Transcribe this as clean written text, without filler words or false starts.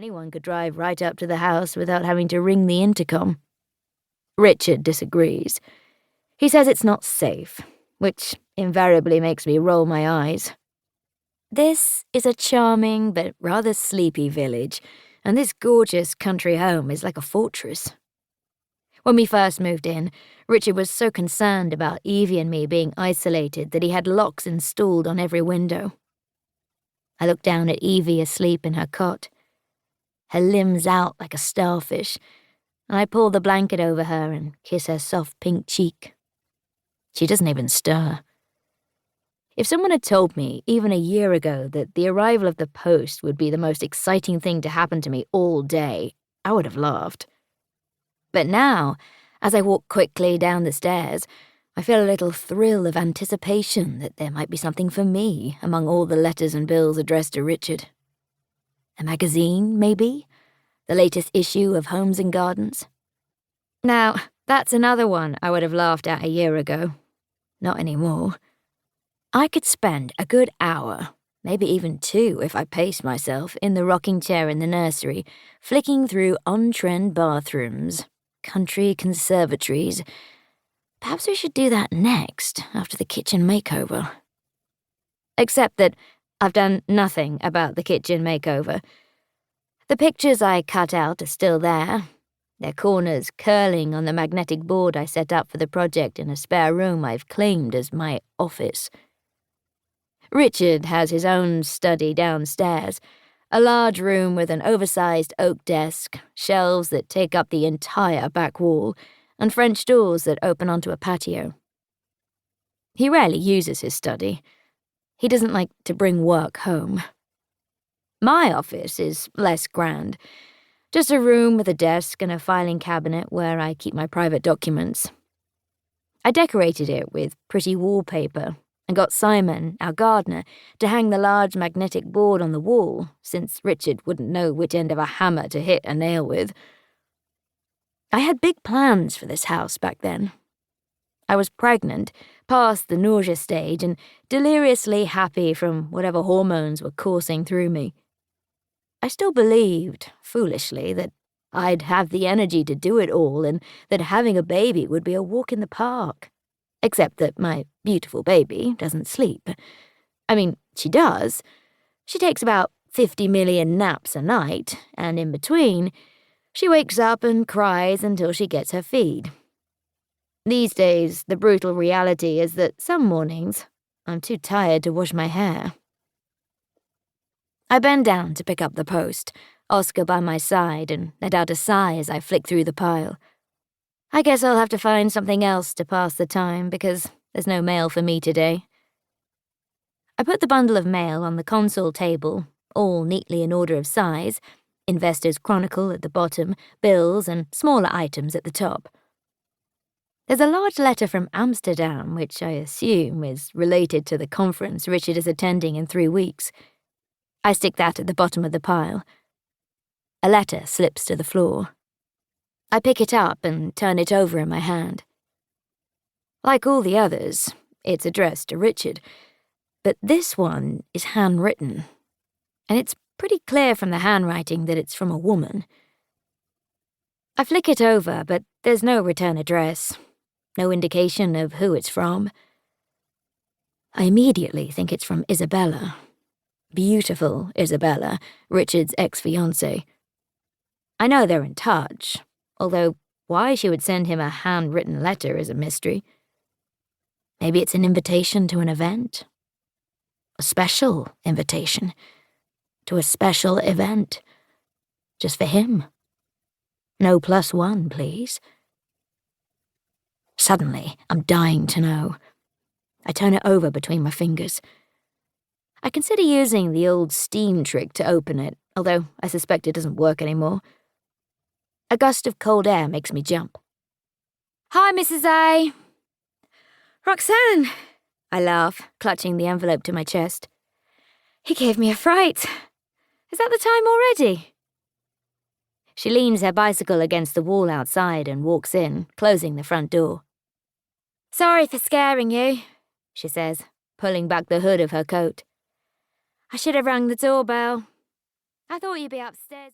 anyone could drive right up to the house without having to ring the intercom. Richard disagrees. He says it's not safe, which invariably makes me roll my eyes. This is a charming but rather sleepy village, and this gorgeous country home is like a fortress. When we first moved in, Richard was so concerned about Evie and me being isolated that he had locks installed on every window. I looked down at Evie asleep in her cot, her limbs out like a starfish, and I pull the blanket over her and kiss her soft pink cheek. She doesn't even stir. If someone had told me, even a year ago, that the arrival of the post would be the most exciting thing to happen to me all day, I would have laughed. But now, as I walk quickly down the stairs, I feel a little thrill of anticipation that there might be something for me among all the letters and bills addressed to Richard. A magazine, maybe? The latest issue of Homes and Gardens? Now, that's another one I would have laughed at a year ago. Not anymore. I could spend a good hour, maybe even 2 if I paced myself, in the rocking chair in the nursery, flicking through on-trend bathrooms, country conservatories. Perhaps we should do that next, after the kitchen makeover. Except that I've done nothing about the kitchen makeover. The pictures I cut out are still there, their corners curling on the magnetic board I set up for the project in a spare room I've claimed as my office. Richard has his own study downstairs, a large room with an oversized oak desk, shelves that take up the entire back wall, and French doors that open onto a patio. He rarely uses his study. He doesn't like to bring work home. My office is less grand, just a room with a desk and a filing cabinet where I keep my private documents. I decorated it with pretty wallpaper and got Simon, our gardener, to hang the large magnetic board on the wall, since Richard wouldn't know which end of a hammer to hit a nail with. I had big plans for this house back then. I was pregnant, past the nausea stage, and deliriously happy from whatever hormones were coursing through me. I still believed, foolishly, that I'd have the energy to do it all and that having a baby would be a walk in the park. Except that my beautiful baby doesn't sleep. I mean, she does. She takes about 50 million naps a night, and in between, she wakes up and cries until she gets her feed. These days, the brutal reality is that some mornings, I'm too tired to wash my hair. I bend down to pick up the post, Oscar by my side, and let out a sigh as I flick through the pile. I guess I'll have to find something else to pass the time, because there's no mail for me today. I put the bundle of mail on the console table, all neatly in order of size, Investor's Chronicle at the bottom, bills and smaller items at the top. There's a large letter from Amsterdam, which I assume is related to the conference Richard is attending in 3 weeks. I stick that at the bottom of the pile. A letter slips to the floor. I pick it up and turn it over in my hand. Like all the others, it's addressed to Richard, but this one is handwritten, and it's pretty clear from the handwriting that it's from a woman. I flick it over, but there's no return address, no indication of who it's from. I immediately think it's from Isabella. Beautiful Isabella, Richard's ex-fiancée. I know they're in touch, although why she would send him a handwritten letter is a mystery. Maybe it's an invitation to an event? A special invitation to a special event. Just for him. No +1, please. Suddenly, I'm dying to know. I turn it over between my fingers. I consider using the old steam trick to open it, although I suspect it doesn't work anymore. A gust of cold air makes me jump. "Hi, Mrs. A." "Roxanne," I laugh, clutching the envelope to my chest. "He gave me a fright. Is that the time already?" She leans her bicycle against the wall outside and walks in, closing the front door. "Sorry for scaring you," she says, pulling back the hood of her coat. "I should have rang the doorbell. I thought you'd be upstairs."